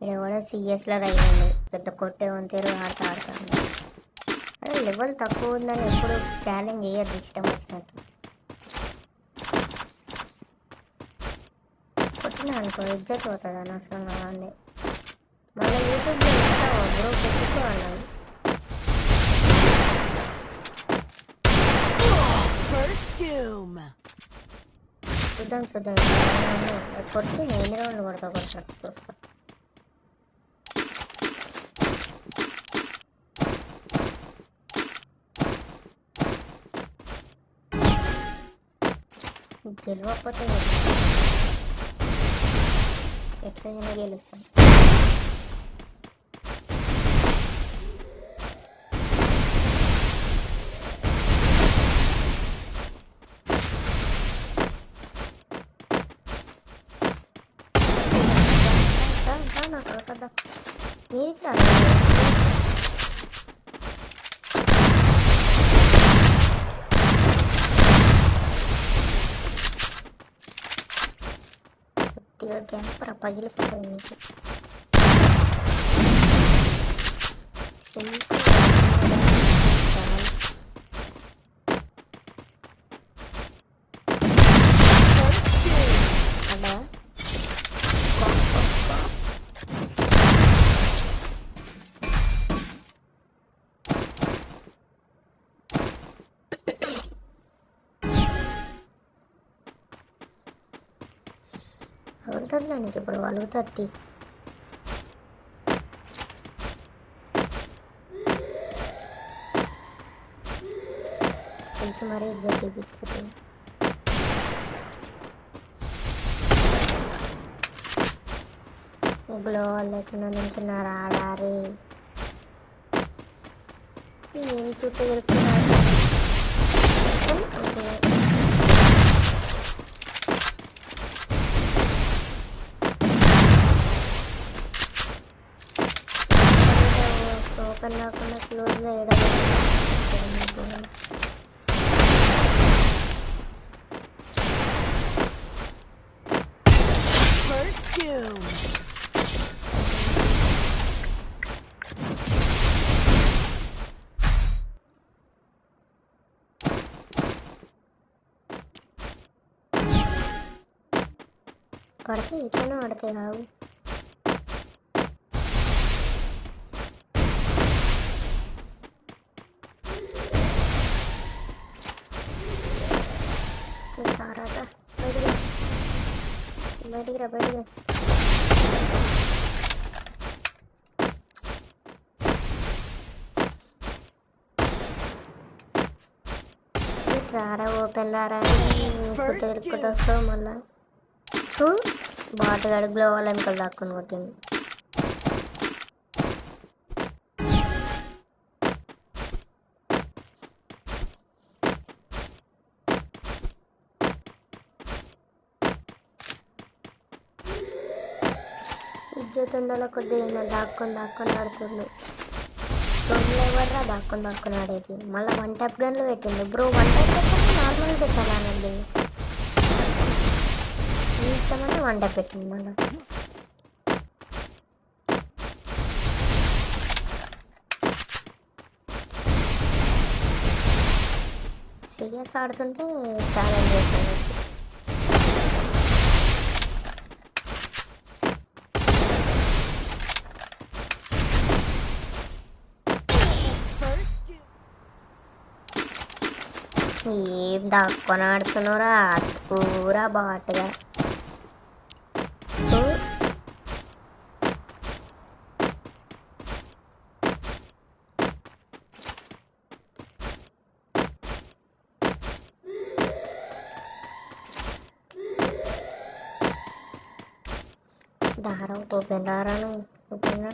ఇక్కడ కూడా సిఎస్లో తగిలింది. పెద్ద కొట్టే వంతేరు ఆడతాను. అదే లెవెల్ తక్కువ ఉందని ఎప్పుడు ఛాలెంజ్ చేయద్దు ఇష్టం వచ్చినట్టు. కొట్టినా అనుకో ఇజ్జత్ పోతుంది అనవసరంగా వాళ్ళే. మళ్ళీ యూట్యూబ్లో పెడతావా బ్రో పెట్టుకో అన్నాడు. చూద్దాం కొట్టి ఎన్ని రౌండ్లు కొడతా చూస్తా. గెలవకపోతే ఎట్లయినా గెలుస్తాం. కదా మీరికి రాదు. కొద్దిగా క్యాంపర్ పగిలిపోతుంది నీకు. వలుతుందిలే నీకు ఇప్పుడు వలుగుతుంది. కొంచెం మరీ ఇజ్జత్ చూపించుకుంటుంది. ముగ్గులో వాళ్ళు లేకుండా నింటున్నారు ఆడారి. ఏం చుట్టూ వెళ్తున్నారు. టోకన్ లేకుండా క్లోజ్ చేయడం. పడితే ఇట్లనే పడతాయి కావు. బయటికి రారా ఓపెన్ రారా చుట్టూ తిరుక్కుంటూ వస్తావు. మళ్ళా బాటగాడు గ్లో వాళ్ళ వెనకాల దాక్కుని కొట్టింది. ఇజ్జత్ ఉండాలో కొద్దిగా దాక్కొని ఆడుతుండు. గన్లు ఎవర్రా దాక్కొని ఆడేది. మళ్ళీ 1 టైప్ గన్లు పెట్టిండు బ్రో. 1 టైప్ పెట్టాలి నార్మల్ పెట్టాలనండి. ఇష్టమంటే 1 టైప్ పెట్టింది. మళ్ళీ సీరియస్ ఆడుతుంటే ఛాలెంజ్ చేస్తాను. ఏం దాక్కొని ఆడుతున్నారా పూరా బాటుగా. దారం ఓపెన్ దారాను ఓపెన్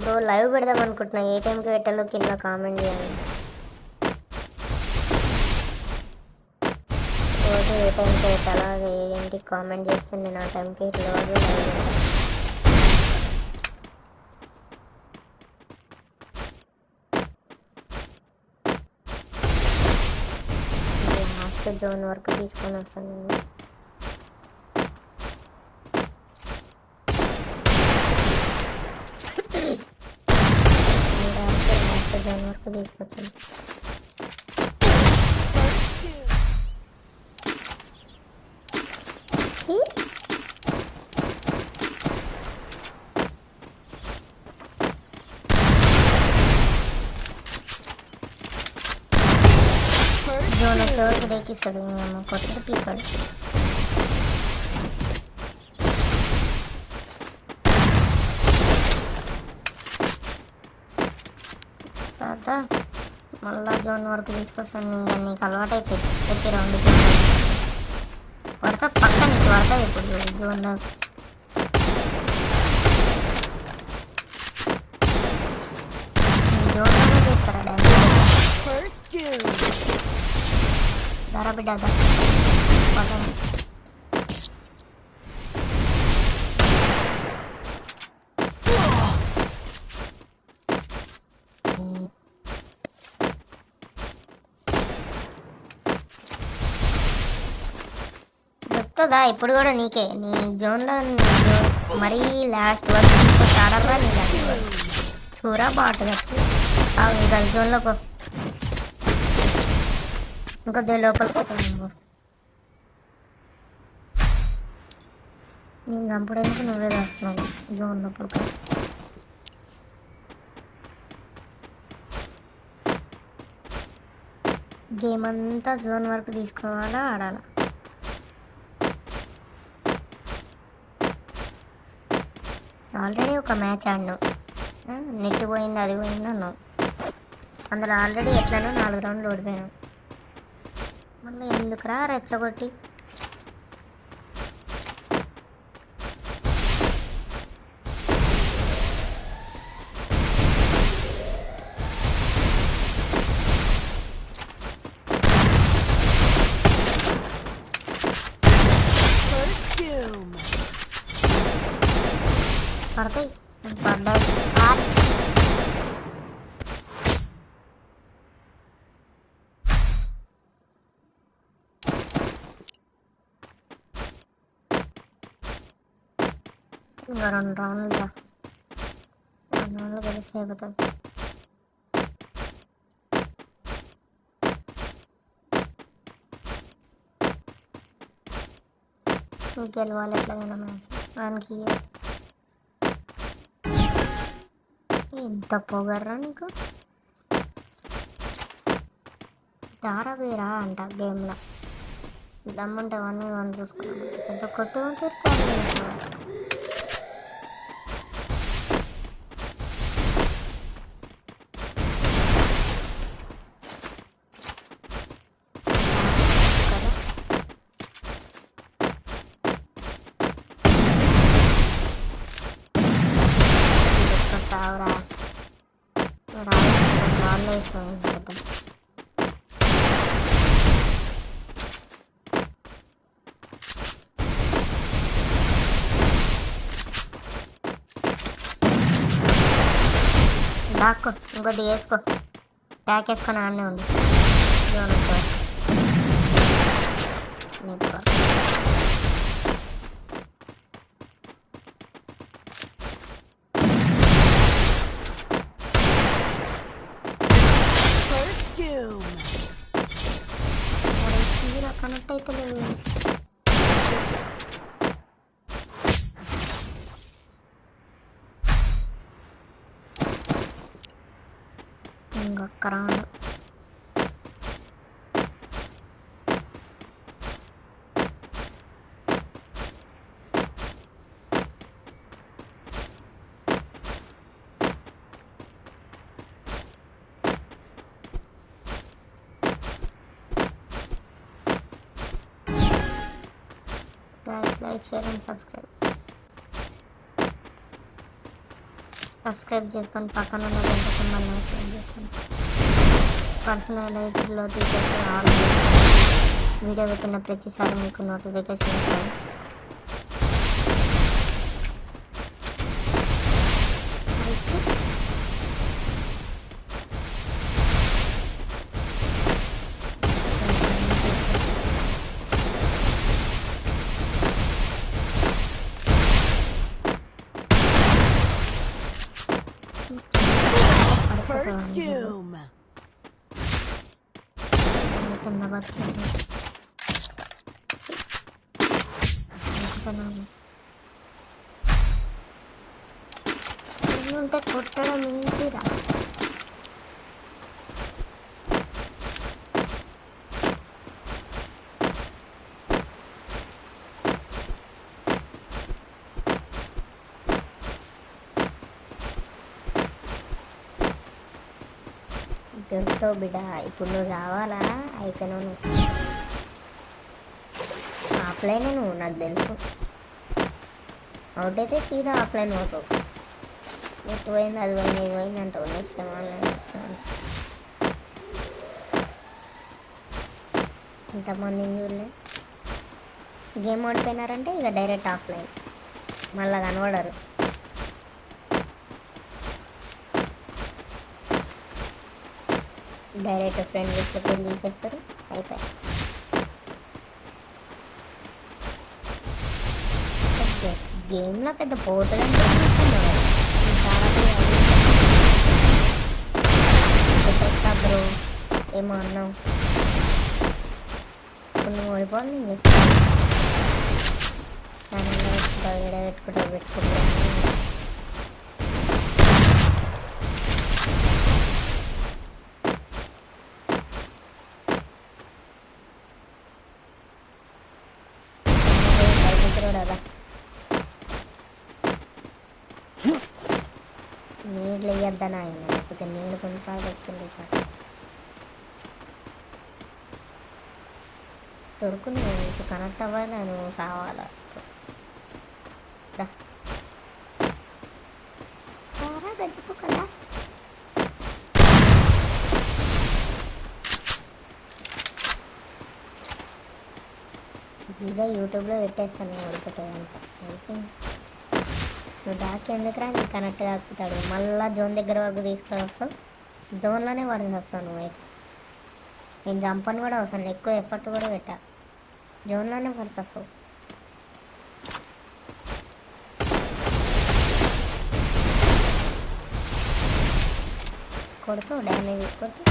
బ్రో. లైవ్ పెడదాం అనుకుంటున్నా. ఏ టైంకి పెట్టాలో కింద కామెంట్ చేయండి. రోజు ఏ టైంకి పెట్టాలో ఏంటికి కామెంట్ చేస్తే నేను ఆ టైంకి రోజు నెక్స్ట్ జోన్ వరకు తీసుకొని వస్తాను నేను. నెక్స్ట్ జోన్ వరకు తీసుకొచ్చాను. జోన్ వచ్చే వరకు దేకిస్తాడు, మేము కొత్తది పీకాడు. తర్వాత మళ్ళా జోన్ వరకు తీసుకొస్తాను. ఇంకా నీకు అలవాటు అయిపోయింది ప్రతి రౌండ్ పడతా పక్క నీకు పడతాయి ఇప్పుడు జోన్లో. జోన్లోనే చేస్తారా డ్యామేజ్? ధర బిడ్డ చెప్తుందా ఇప్పుడు కూడా నీకే. నీ జోన్లో మరీ లాస్ట్ వరకు తీసుకొచ్చాడరా నీ లాస్ట్ వరకు చూరా బాగుంటుంది. ఇంకా జోన్లో ఇంకొద్ది లోపలికి పోతాను. నేను చంపడానికి నువ్వే వేస్తున్నావు జోన్ లోపలికి. గేమ్ అంతా జోన్ వరకు తీసుకోవాలా, ఆడాలా. ఆల్రెడీ ఒక మ్యాచ్ ఆడినావు, నెట్ పోయింది అది పోయింది అన్నావు. అందులో ఆల్రెడీ ఎట్లనో 4 రౌండ్లు ఓడిపోయాను. మళ్ళీ ఎందుకురా రెచ్చగొట్టి. పడతాయి పడ్డాయి. ఇంకా 2 రౌండ్లు కలిసి అయిపోతుంది. గెలవాలి ఎట్లాగైనా మ్యాచ్. దానికి ఎంత పొగర్రా నీకు. దారవేరా అంట గేమ్లో. దమ్ముంటే 1v1 చూసుకున్నాను. పెద్ద కొట్టు తావురా దాక్కో, ఇంకోటి వేసుకో, ప్యాక్ వేసుకొని ఆడనే ఉంది. కనెక్ట్ అయితే లేదు. ఇంకొక round. Like, share and subscribe చేసుకొని పక్కన ఉన్న గంట సింబల్ని యాక్టివేట్ చేసుకోండి. పర్సనలైజ్డ్లో తీసేసి ఆల్ వీడియో పెట్టిన ప్రతిసారి మీకు నోటిఫికేషన్ వస్తాయి. First doom. కింద బతుకుంది ఉంటే కొట్టడం ఈజీరా. దొరుకుతావు బిడ్డ, ఇప్పుడు నువ్వు కావాలా అయిపోయినావు. నువ్వు ఆఫ్లైనే, నువ్వు నాకు తెలుసు. అవుట్ అయితే సీదా ఆఫ్లైన్ పోతావు. నెట్ పోయింది, అది పోయింది, ఇది పోయింది అంటావు. నెక్స్ట్ టైం ఆన్లైన్ ఇంతమందిని చూడలే. గేమ్ ఓడిపోయినారంటే ఇక డైరెక్ట్ ఆఫ్లైన్, మళ్ళీ కనబడరు. డైరెక్ట్ ఫ్రెండ్ లిస్ట్ పెళ్లి తీసేస్తారు, అయిపోయి. గేమ్లో పెద్ద పోతుంది బ్రో. ఏమో అన్నావు, ఇప్పుడు నువ్వు ఓడిపోవాలి. నేను చెప్తాను పెట్టుకుంటా. కదా నీళ్ళు వేయొద్దని ఆయన, లేకపోతే నీళ్ళు కొన్నిసార్లు వచ్చింది. దొరుకు, నువ్వు నీకు కనెక్ట్ అవ్వాలి, నువ్వు సావాలా. సారా గజ్జిపో కదా. ఇదే యూట్యూబ్లో పెట్టేస్తాను ఓడిపోతుంది అంట. అయిపోయింది. నువ్వు దాకి ఎందుకురా, నీకు కనెక్ట్ కాకపోతాడు. మళ్ళీ జోన్ దగ్గర వరకు తీసుకొని వస్తావు, జోన్లోనే పడింది వస్తావు. నువ్వైతే నేను జంపని కూడా అవసరం, ఎక్కువ ఎఫర్ట్ కూడా పెట్టా, జోన్లోనే పడిచి వస్తావు. కొడుతూ డ్యామేజ్ కొట్టు.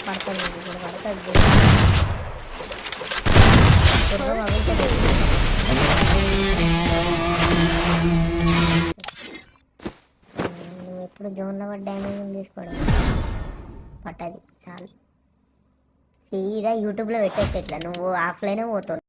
పడుతుంది, ఇప్పుడు పడుతుంది. నువ్వు ఎప్పుడు జోన్లో పడి డ్యామేజ్ తీసుకోవడం పట్టది చాలు. సీదా యూట్యూబ్లో పెట్టేస్తే ఇట్లా నువ్వు ఆఫ్లైనే పోతావు.